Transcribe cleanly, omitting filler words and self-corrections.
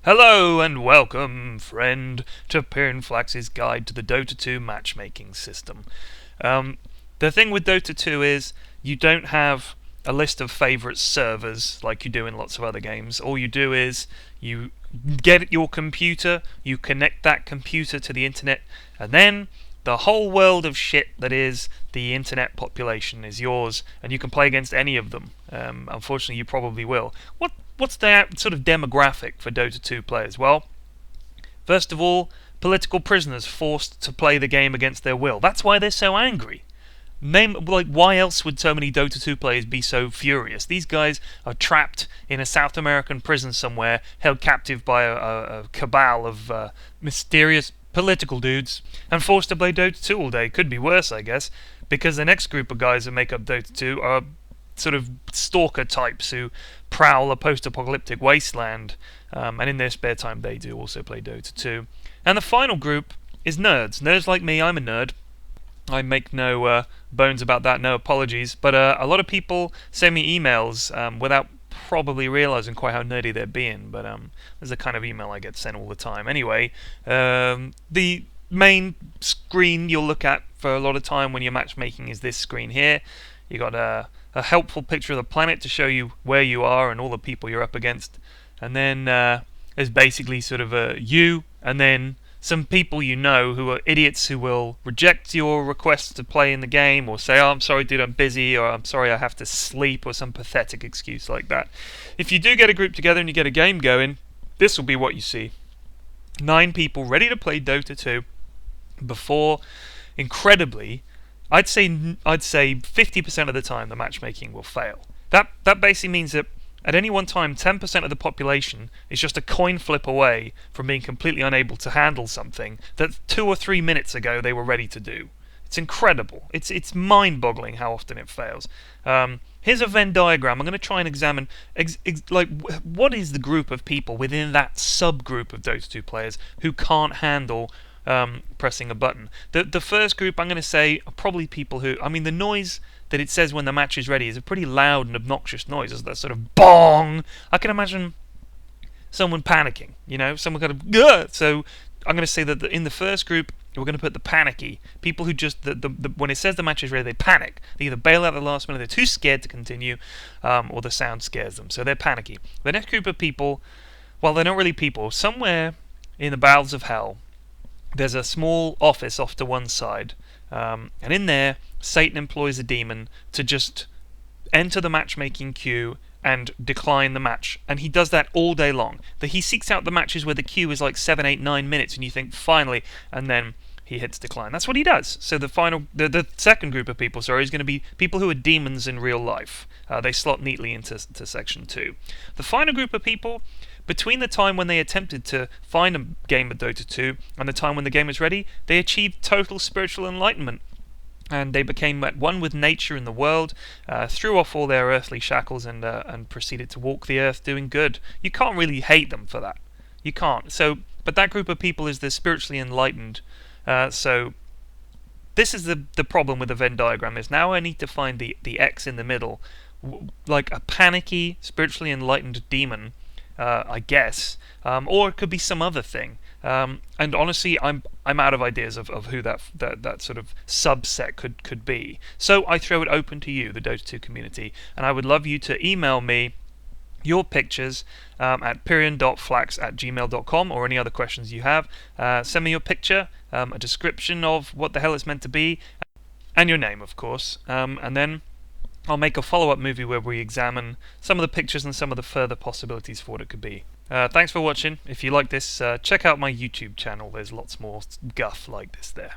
Hello and welcome, friend, to Pyrion Flax's guide to the Dota 2 matchmaking system. The thing with Dota 2 is you don't have a list of favourite servers like you do in lots of other games. All you do is you get your computer, you connect that computer to the internet, and then the whole world of shit that is the internet population is yours, and you can play against any of them. Unfortunately, you probably will. What's the sort of demographic for Dota 2 players? Well, first of all, political prisoners forced to play the game against their will. That's why they're so angry. Why else would so many Dota 2 players be so furious? These guys are trapped in a South American prison somewhere, held captive by a cabal of mysterious political dudes, and forced to play Dota 2 all day. Could be worse, I guess, because the next group of guys that make up Dota 2 are sort of stalker types who prowl a post-apocalyptic wasteland, and in their spare time they do also play Dota 2. And the final group is nerds. Nerds like me. I'm a nerd. I make no bones about that, no apologies. But a lot of people send me emails without probably realizing quite how nerdy they're being. But there's the kind of email I get sent all the time. Anyway, the main screen you'll look at for a lot of time when you're matchmaking is this screen here. You got a helpful picture of the planet to show you where you are and all the people you're up against. And then there's basically sort of you, and then some people you know who are idiots who will reject your requests to play in the game, or say, oh, I'm sorry dude, I'm busy, or I'm sorry I have to sleep, or some pathetic excuse like that. If you do get a group together and you get a game going, this will be what you see. 9 people ready to play Dota 2 before, incredibly, I'd say 50% of the time the matchmaking will fail. That basically means that at any one time 10% of the population is just a coin flip away from being completely unable to handle something that 2 or 3 minutes ago they were ready to do. It's incredible. It's mind-boggling how often it fails. Here's a Venn diagram. I'm going to try and examine what is the group of people within that subgroup of Dota 2 players who can't handle pressing a button. The first group I'm going to say are probably people who, the noise that it says when the match is ready is a pretty loud and obnoxious noise. It's that sort of bong. I can imagine someone panicking, someone kind of, Gah! So I'm going to say that in the first group, we're going to put the panicky. People who just, when it says the match is ready, they panic. They either bail out at the last minute, they're too scared to continue, or the sound scares them. So they're panicky. The next group of people, well, they're not really people. Somewhere in the bowels of hell, there's a small office off to one side, and in there, Satan employs a demon to just enter the matchmaking queue and decline the match, and he does that all day long. He seeks out the matches where the queue is like 7, 8, 9 minutes, and you think finally, and then he hits decline. That's what he does. So the second group of people, is going to be people who are demons in real life. They slot neatly into section 2. The final group of people, between the time when they attempted to find a game of Dota 2 and the time when the game was ready, they achieved total spiritual enlightenment. And they became at one with nature and the world, threw off all their earthly shackles, and proceeded to walk the earth doing good. You can't really hate them for that. You can't. But that group of people is the spiritually enlightened. So this is the problem with the Venn diagram. Is now I need to find the X in the middle, like a panicky, spiritually enlightened demon. I guess, or it could be some other thing. And honestly, I'm out of ideas of who that sort of subset could be. So I throw it open to you, the Dota 2 community, and I would love you to email me your pictures at pyrion.flax@gmail.com, or any other questions you have. Send me your picture, a description of what the hell it's meant to be, and your name, of course, and then I'll make a follow-up movie where we examine some of the pictures and some of the further possibilities for what it could be. Thanks for watching. If you like this, check out my YouTube channel. There's lots more guff like this there.